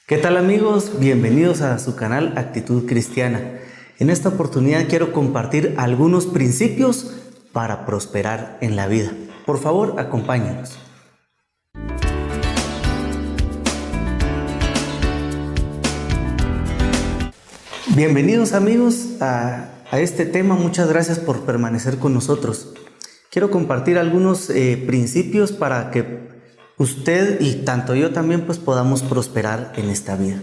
¿Qué tal amigos? Bienvenidos a su canal Actitud Cristiana. En esta oportunidad quiero compartir algunos principios para prosperar en la vida. Por favor, acompáñenos. Bienvenidos amigos a este tema. Muchas gracias por permanecer con nosotros. Quiero compartir algunos principios para que usted y tanto yo también podamos prosperar en esta vida.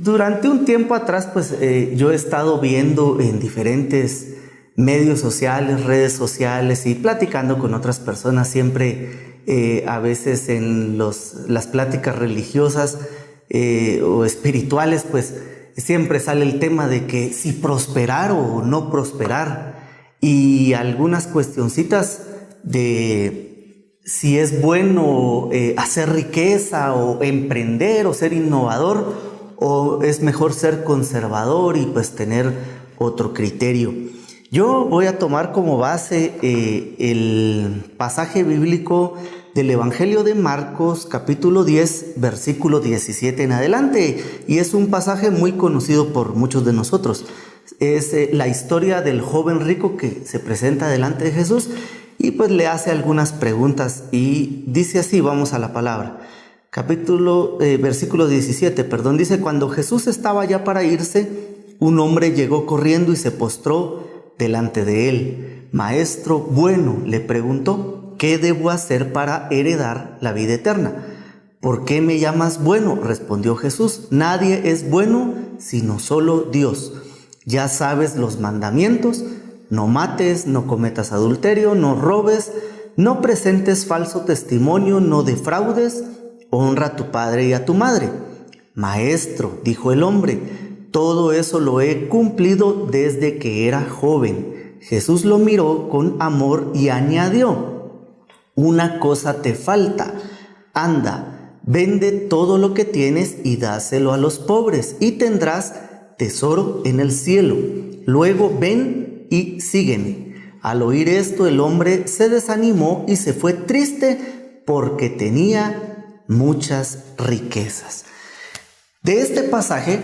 Durante un tiempo atrás yo he estado viendo en diferentes medios sociales, redes sociales y platicando con otras personas, siempre a veces en las pláticas religiosas o espirituales, siempre sale el tema de que si prosperar o no prosperar, y algunas cuestioncitas de si es bueno hacer riqueza o emprender o ser innovador, o es mejor ser conservador y tener otro criterio. Yo voy a tomar como base el pasaje bíblico del Evangelio de Marcos, capítulo 10, versículo 17 en adelante, y es un pasaje muy conocido por muchos de nosotros. Es la historia del joven rico que se presenta delante de Jesús y le hace algunas preguntas, y dice así, vamos a la palabra. Versículo 17, dice: cuando Jesús estaba ya para irse, un hombre llegó corriendo y se postró delante de él. Maestro bueno, le preguntó, ¿qué debo hacer para heredar la vida eterna? ¿Por qué me llamas bueno?, respondió Jesús. Nadie es bueno sino solo Dios. Ya sabes los mandamientos: no mates, no cometas adulterio, no robes, no presentes falso testimonio, no defraudes, honra a tu padre y a tu madre. Maestro, dijo el hombre, todo eso lo he cumplido desde que era joven. Jesús lo miró con amor y añadió: una cosa te falta. Anda, vende todo lo que tienes y dáselo a los pobres, y tendrás tesoro en el cielo. Luego ven y sígueme. Al oír esto, el hombre se desanimó y se fue triste porque tenía muchas riquezas. De este pasaje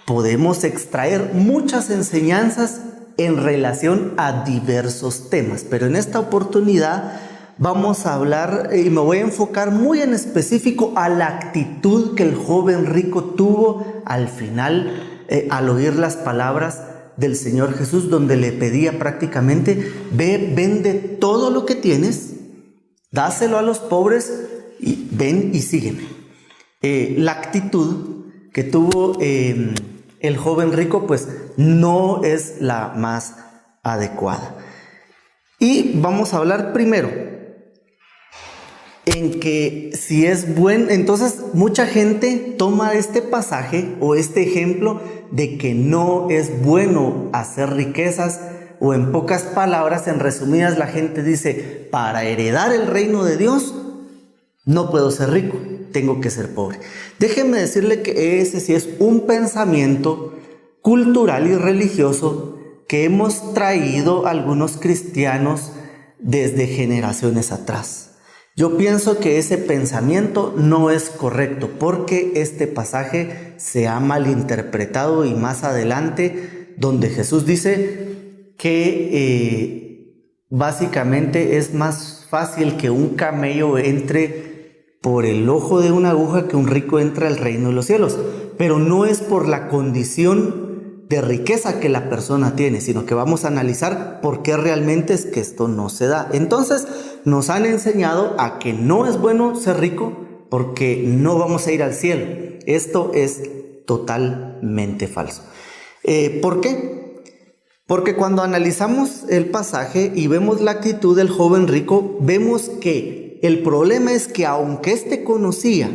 podemos extraer muchas enseñanzas en relación a diversos temas, pero en esta oportunidad vamos a hablar y me voy a enfocar muy en específico a la actitud que el joven rico tuvo al final, al oír las palabras del Señor Jesús, donde le pedía prácticamente: ve, vende todo lo que tienes, dáselo a los pobres y ven y sígueme. La actitud que tuvo el joven rico no es la más adecuada. Y vamos a hablar primero en que si es bueno. Entonces mucha gente toma este pasaje o este ejemplo de que no es bueno hacer riquezas, o en pocas palabras, en resumidas, la gente dice: para heredar el reino de Dios no puedo ser rico, tengo que ser pobre. Déjenme decirle que ese sí es un pensamiento cultural y religioso que hemos traído algunos cristianos desde generaciones atrás. Yo pienso que ese pensamiento no es correcto, porque este pasaje se ha malinterpretado, y más adelante donde Jesús dice que básicamente es más fácil que un camello entre por el ojo de una aguja que un rico entre al reino de los cielos, pero no es por la condición de riqueza que la persona tiene, sino que vamos a analizar por qué realmente es que esto no se da. Entonces nos han enseñado a que no es bueno ser rico porque no vamos a ir al cielo. Esto es totalmente falso. ¿Por qué? Porque cuando analizamos el pasaje y vemos la actitud del joven rico, vemos que el problema es que aunque éste conocía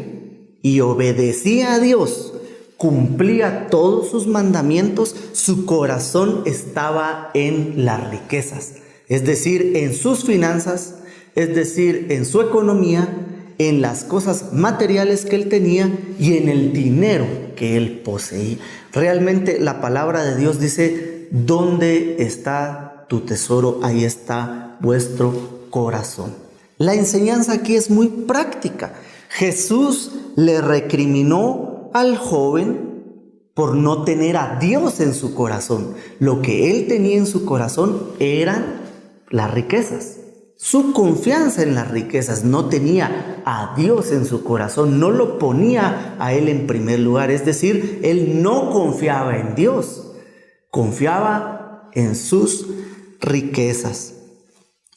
y obedecía a Dios, cumplía todos sus mandamientos, su corazón estaba en las riquezas, es decir, en sus finanzas, es decir, en su economía, en las cosas materiales que él tenía y en el dinero que él poseía. Realmente la palabra de Dios dice: ¿dónde está tu tesoro? Ahí está vuestro corazón. La enseñanza aquí es muy práctica. Jesús le recriminó al joven por no tener a Dios en su corazón. Lo que él tenía en su corazón eran las riquezas. Su confianza en las riquezas, no tenía a Dios en su corazón, no lo ponía a él en primer lugar. Es decir, él no confiaba en Dios, confiaba en sus riquezas.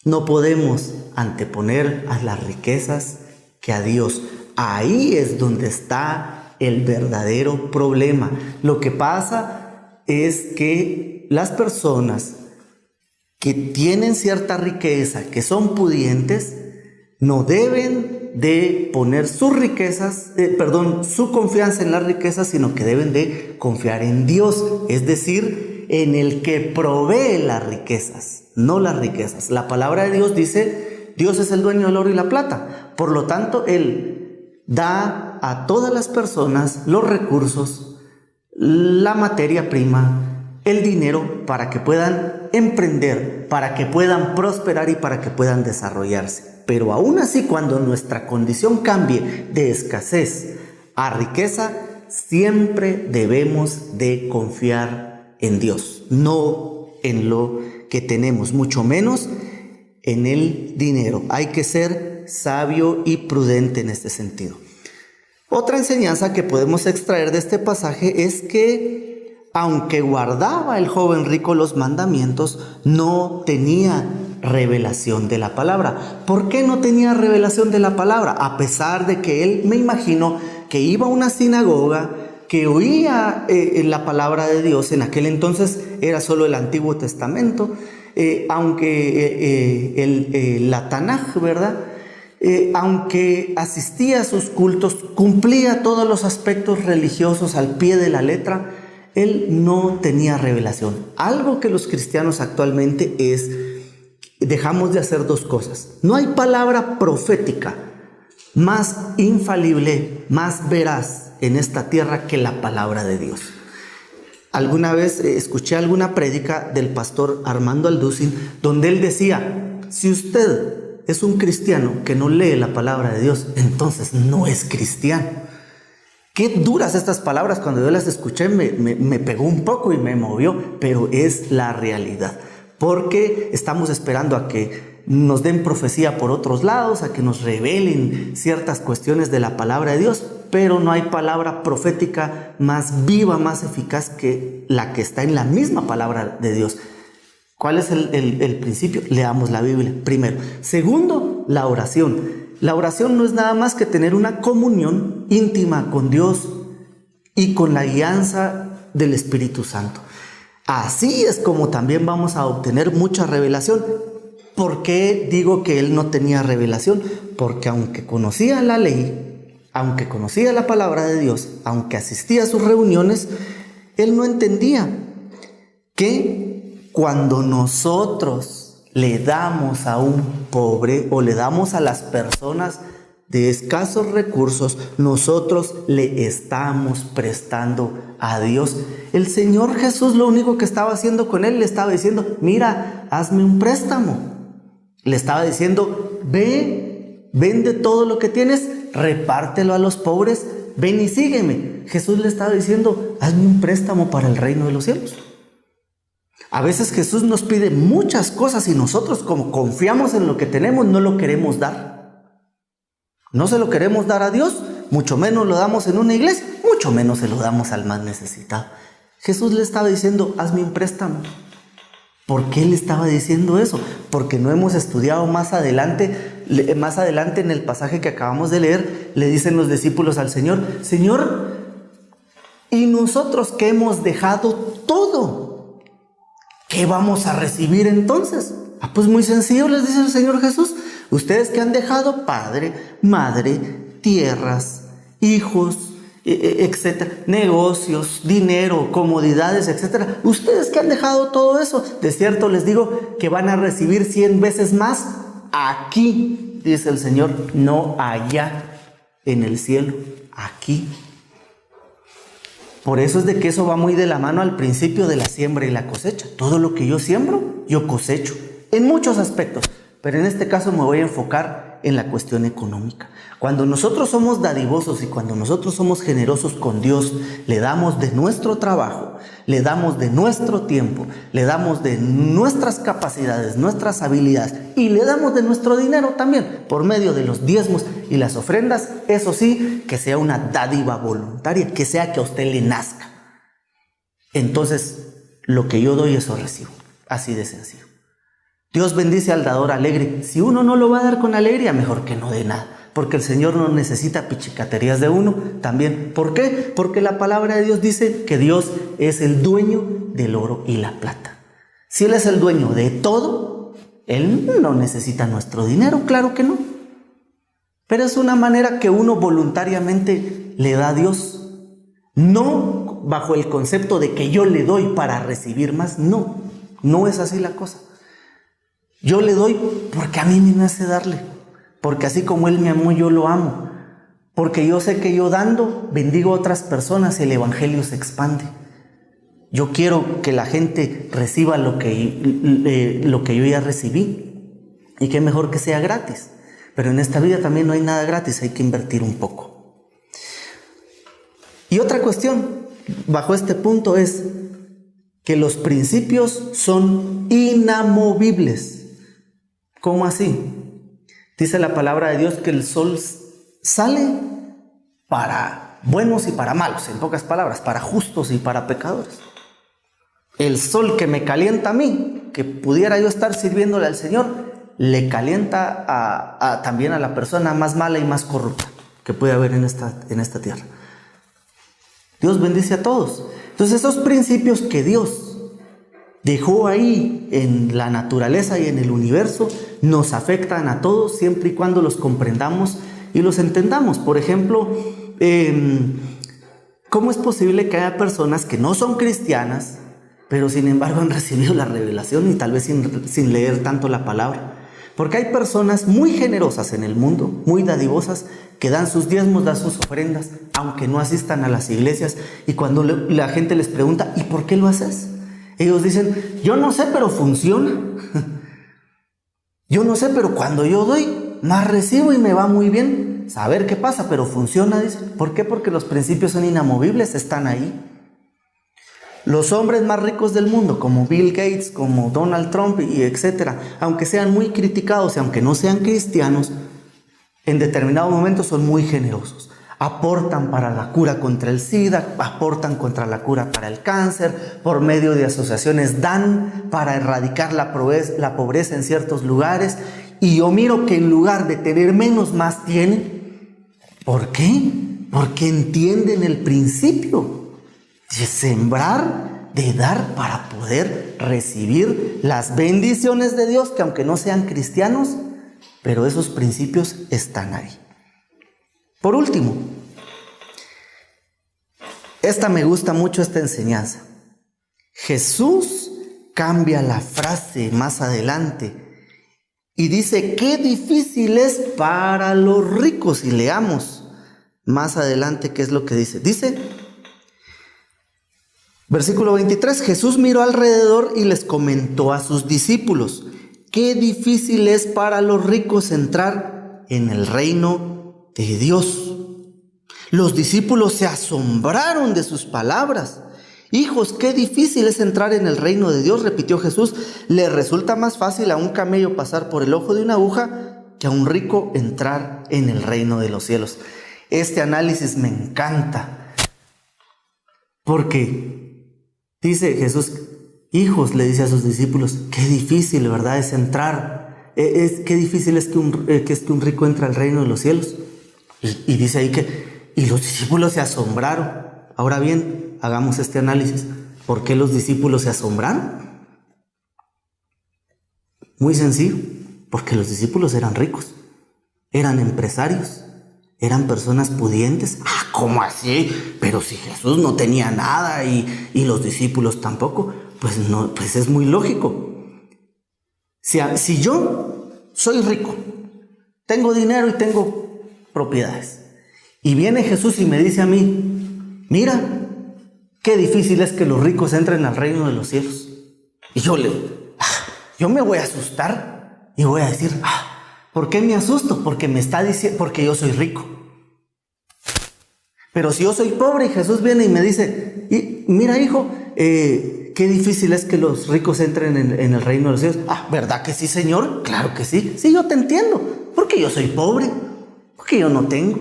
No podemos anteponer a las riquezas que a Dios. Ahí es donde está el verdadero problema. Lo que pasa es que las personas que tienen cierta riqueza, que son pudientes, no deben de poner sus riquezas, su confianza en las riquezas, sino que deben de confiar en Dios, es decir, en el que provee las riquezas, no las riquezas. La palabra de Dios dice, Dios es el dueño del oro y la plata, por lo tanto, Él da a todas las personas los recursos, la materia prima, el dinero para que puedan emprender, para que puedan prosperar y para que puedan desarrollarse. Pero aún así, cuando nuestra condición cambie de escasez a riqueza, siempre debemos de confiar en Dios, no en lo que tenemos, mucho menos en el dinero. Hay que ser sabio y prudente en este sentido. Otra enseñanza que podemos extraer de este pasaje es que aunque guardaba el joven rico los mandamientos, no tenía revelación de la palabra. ¿Por qué no tenía revelación de la palabra? A pesar de que él, me imagino, que iba a una sinagoga, que oía la palabra de Dios. En aquel entonces era solo el Antiguo Testamento, aunque la Tanaj, ¿verdad? Aunque asistía a sus cultos, cumplía todos los aspectos religiosos al pie de la letra, él no tenía revelación. Algo que los cristianos actualmente es, dejamos de hacer dos cosas. No hay palabra profética más infalible, más veraz en esta tierra que la palabra de Dios. Alguna vez escuché alguna prédica del pastor Armando Alducin, donde él decía, si usted es un cristiano que no lee la palabra de Dios, entonces no es cristiano. Qué duras estas palabras, cuando yo las escuché me pegó un poco y me movió, pero es la realidad. Porque estamos esperando a que nos den profecía por otros lados, a que nos revelen ciertas cuestiones de la palabra de Dios, pero no hay palabra profética más viva, más eficaz que la que está en la misma palabra de Dios. ¿Cuál es el principio? Leamos la Biblia, primero. Segundo, la oración. La oración no es nada más que tener una comunión íntima con Dios y con la guianza del Espíritu Santo. Así es como también vamos a obtener mucha revelación. ¿Por qué digo que él no tenía revelación? Porque aunque conocía la ley, aunque conocía la palabra de Dios, aunque asistía a sus reuniones, él no entendía que cuando nosotros le damos a un pobre o le damos a las personas de escasos recursos, nosotros le estamos prestando a Dios. El Señor Jesús lo único que estaba haciendo con él, le estaba diciendo, mira, hazme un préstamo. Le estaba diciendo, ve, vende todo lo que tienes, repártelo a los pobres, ven y sígueme. Jesús le estaba diciendo, hazme un préstamo para el reino de los cielos. A veces Jesús nos pide muchas cosas y nosotros, como confiamos en lo que tenemos, no lo queremos dar. No se lo queremos dar a Dios, mucho menos lo damos en una iglesia, mucho menos se lo damos al más necesitado. Jesús le estaba diciendo, hazme un préstamo. ¿Por qué le estaba diciendo eso? Porque no hemos estudiado más adelante en el pasaje que acabamos de leer, le dicen los discípulos al Señor, Señor, ¿y nosotros que hemos dejado todo? ¿Qué vamos a recibir entonces? Pues muy sencillo, les dice el Señor Jesús. Ustedes que han dejado padre, madre, tierras, hijos, etcétera, negocios, dinero, comodidades, etcétera. Ustedes que han dejado todo eso, de cierto les digo que van a recibir 100 veces más aquí, dice el Señor, no allá en el cielo, aquí. Por eso es de que eso va muy de la mano al principio de la siembra y la cosecha. Todo lo que yo siembro, yo cosecho, en muchos aspectos. Pero en este caso me voy a enfocar en la cuestión económica. Cuando nosotros somos dadivosos y cuando nosotros somos generosos con Dios, le damos de nuestro trabajo, le damos de nuestro tiempo, le damos de nuestras capacidades, nuestras habilidades y le damos de nuestro dinero también por medio de los diezmos y las ofrendas. Eso sí, que sea una dádiva voluntaria, que sea que a usted le nazca. Entonces, lo que yo doy, eso recibo. Así de sencillo. Dios bendice al dador alegre. Si uno no lo va a dar con alegría, mejor que no dé nada. Porque el Señor no necesita pichicaterías de uno también. ¿Por qué? Porque la palabra de Dios dice que Dios es el dueño del oro y la plata. Si Él es el dueño de todo, Él no necesita nuestro dinero, claro que no. Pero es una manera que uno voluntariamente le da a Dios. No bajo el concepto de que yo le doy para recibir más. No, no es así la cosa. Yo le doy porque a mí me nace darle. Porque así como Él me amó, yo lo amo. Porque yo sé que yo dando, bendigo a otras personas y el evangelio se expande. Yo quiero que la gente reciba lo que yo ya recibí. Y qué mejor que sea gratis. Pero en esta vida también no hay nada gratis, hay que invertir un poco. Y otra cuestión bajo este punto es que los principios son inamovibles. ¿Cómo así? Dice la palabra de Dios que el sol sale para buenos y para malos, en pocas palabras, para justos y para pecadores. El sol que me calienta a mí, que pudiera yo estar sirviéndole al Señor, le calienta también a la persona más mala y más corrupta que puede haber en esta tierra. Dios bendice a todos. Entonces esos principios que Dios dejó ahí en la naturaleza y en el universo nos afectan a todos siempre y cuando los comprendamos y los entendamos. Por ejemplo, ¿cómo es posible que haya personas que no son cristianas, pero sin embargo han recibido la revelación y tal vez sin leer tanto la palabra? Porque hay personas muy generosas en el mundo, muy dadivosas, que dan sus diezmos, dan sus ofrendas, aunque no asistan a las iglesias. Y cuando la gente les pregunta, ¿y por qué lo haces? Ellos dicen, yo no sé, pero funciona. Yo no sé, pero cuando yo doy, más recibo y me va muy bien. Saber qué pasa, pero funciona, dicen. ¿Por qué? Porque los principios son inamovibles, están ahí. Los hombres más ricos del mundo, como Bill Gates, como Donald Trump y etcétera, aunque sean muy criticados y aunque no sean cristianos, en determinados momentos son muy generosos. Aportan para la cura contra el SIDA, aportan contra la cura para el cáncer, por medio de asociaciones dan para erradicar la pobreza en ciertos lugares. Y yo miro que en lugar de tener menos, más tienen. ¿Por qué? Porque entienden el principio de sembrar, de dar para poder recibir las bendiciones de Dios, que aunque no sean cristianos, pero esos principios están ahí. Por último, me gusta mucho esta enseñanza. Jesús cambia la frase más adelante y dice, qué difícil es para los ricos. Y leamos más adelante qué es lo que dice. Dice, versículo 23, Jesús miró alrededor y les comentó a sus discípulos, qué difícil es para los ricos entrar en el reino de Dios. Los discípulos se asombraron de sus palabras. Hijos, qué difícil es entrar en el reino de Dios, repitió Jesús. Le resulta más fácil a un camello pasar por el ojo de una aguja que a un rico entrar en el reino de los cielos. Este análisis me encanta, porque dice Jesús, hijos, le dice a sus discípulos, qué difícil, ¿verdad?, es entrar. Qué difícil es que un rico entre al reino de los cielos. Y dice ahí y los discípulos se asombraron. Ahora bien, hagamos este análisis. ¿Por qué los discípulos se asombraron? Muy sencillo, porque los discípulos eran ricos, eran empresarios, eran personas pudientes. ¿Cómo así? Pero si Jesús no tenía nada y los discípulos tampoco, pues no, pues es muy lógico. Si yo soy rico, tengo dinero y tengo propiedades, y viene Jesús y me dice a mí, mira, qué difícil es que los ricos entren al reino de los cielos, y yo me voy a asustar y voy a decir, ¿Por qué me asusto? Porque me está diciendo, porque yo soy rico. Pero si yo soy pobre y Jesús viene y me dice, mira hijo, qué difícil es que los ricos entren en el reino de los cielos. ¿Verdad que sí, Señor? Claro que sí. Sí, yo te entiendo, porque yo soy pobre, porque yo no tengo.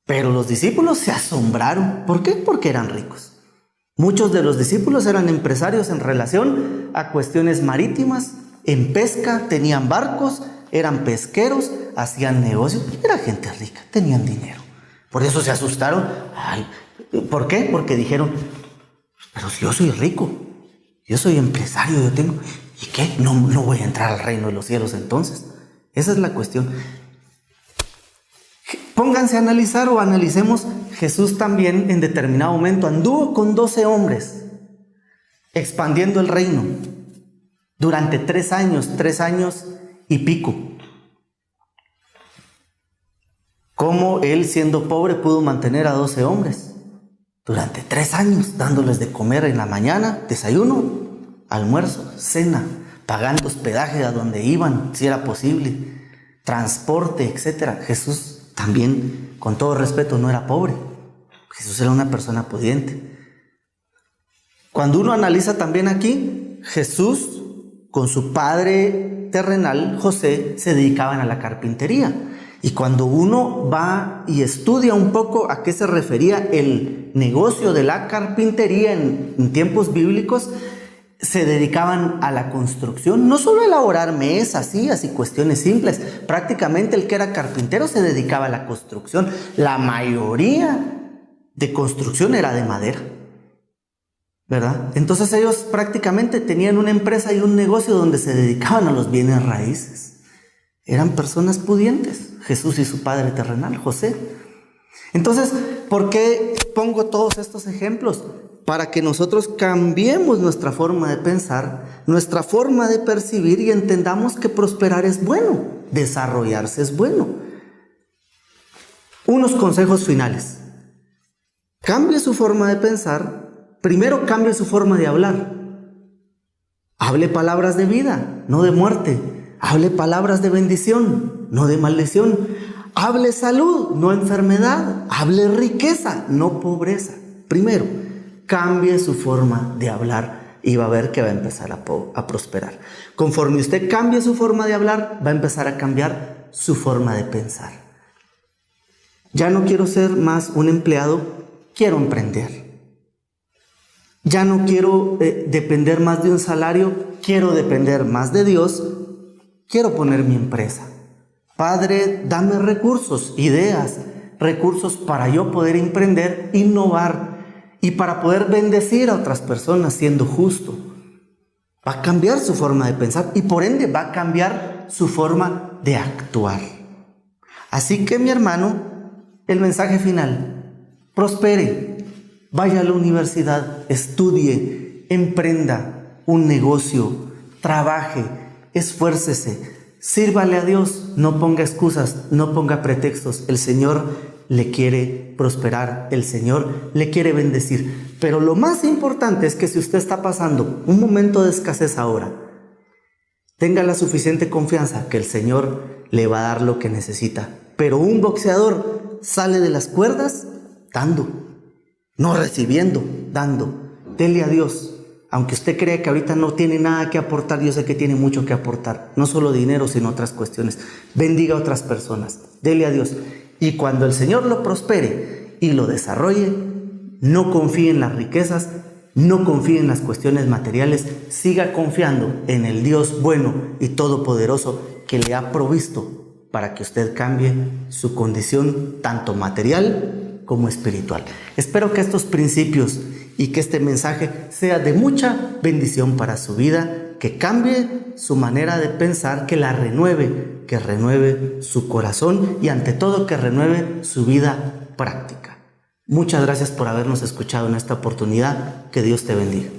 Pero los discípulos se asombraron. ¿Por qué? Porque eran ricos. Muchos de los discípulos eran empresarios en relación a cuestiones marítimas, en pesca, tenían barcos, eran pesqueros, hacían negocios, era gente rica, tenían dinero. Por eso se asustaron. ¿Por qué? Porque dijeron, pero si yo soy rico, yo soy empresario, yo tengo, ¿y qué? No voy a entrar al reino de los cielos entonces. Esa es la cuestión. Pónganse a analizar o analicemos. Jesús también en determinado momento anduvo con 12 hombres expandiendo el reino durante 3 años y pico. ¿Cómo él, siendo pobre, pudo mantener a 12 hombres durante 3 años, dándoles de comer en la mañana, desayuno, almuerzo, cena, pagando hospedaje a donde iban, si era posible, transporte, etc.? Jesús también, con todo respeto, no era pobre. Jesús era una persona pudiente. Cuando uno analiza también aquí, Jesús con su padre terrenal, José, se dedicaban a la carpintería. Y cuando uno va y estudia un poco a qué se refería el negocio de la carpintería en tiempos bíblicos, se dedicaban a la construcción, no solo a elaborar mesas, sillas y cuestiones simples. Prácticamente el que era carpintero se dedicaba a la construcción. La mayoría de construcción era de madera, ¿verdad? Entonces ellos prácticamente tenían una empresa y un negocio donde se dedicaban a los bienes raíces. Eran personas pudientes, Jesús y su padre terrenal, José. Entonces, ¿por qué pongo todos estos ejemplos? Para que nosotros cambiemos nuestra forma de pensar, nuestra forma de percibir y entendamos que prosperar es bueno, desarrollarse es bueno. Unos consejos finales. Cambie su forma de pensar, primero cambie su forma de hablar. Hable palabras de vida, no de muerte. Hable palabras de bendición, no de maldición. Hable salud, no enfermedad. Hable riqueza, no pobreza. Primero, cambie su forma de hablar y va a ver que va a empezar a prosperar. Conforme usted cambie su forma de hablar, va a empezar a cambiar su forma de pensar. Ya no quiero ser más un empleado, quiero emprender. Ya no quiero depender más de un salario, quiero depender más de Dios, quiero poner mi empresa. Padre, dame recursos, ideas, recursos para yo poder emprender, innovar, y para poder bendecir a otras personas siendo justo. Va a cambiar su forma de pensar y por ende va a cambiar su forma de actuar. Así que mi hermano, el mensaje final: prospere, vaya a la universidad, estudie, emprenda un negocio, trabaje, esfuércese, sírvale a Dios, no ponga excusas, no ponga pretextos. El Señor le quiere prosperar, el Señor le quiere bendecir. Pero lo más importante es que si usted está pasando un momento de escasez ahora, tenga la suficiente confianza que el Señor le va a dar lo que necesita. Pero un boxeador sale de las cuerdas dando, no recibiendo, dando. Dele a Dios. Aunque usted crea que ahorita no tiene nada que aportar, yo sé que tiene mucho que aportar. No solo dinero, sino otras cuestiones. Bendiga a otras personas. Dele a Dios. Y cuando el Señor lo prospere y lo desarrolle, no confíe en las riquezas, no confíe en las cuestiones materiales, siga confiando en el Dios bueno y todopoderoso que le ha provisto para que usted cambie su condición tanto material como espiritual. Espero que estos principios y que este mensaje sea de mucha bendición para su vida, que cambie su manera de pensar, que la renueve, que renueve su corazón y ante todo que renueve su vida práctica. Muchas gracias por habernos escuchado en esta oportunidad. Que Dios te bendiga.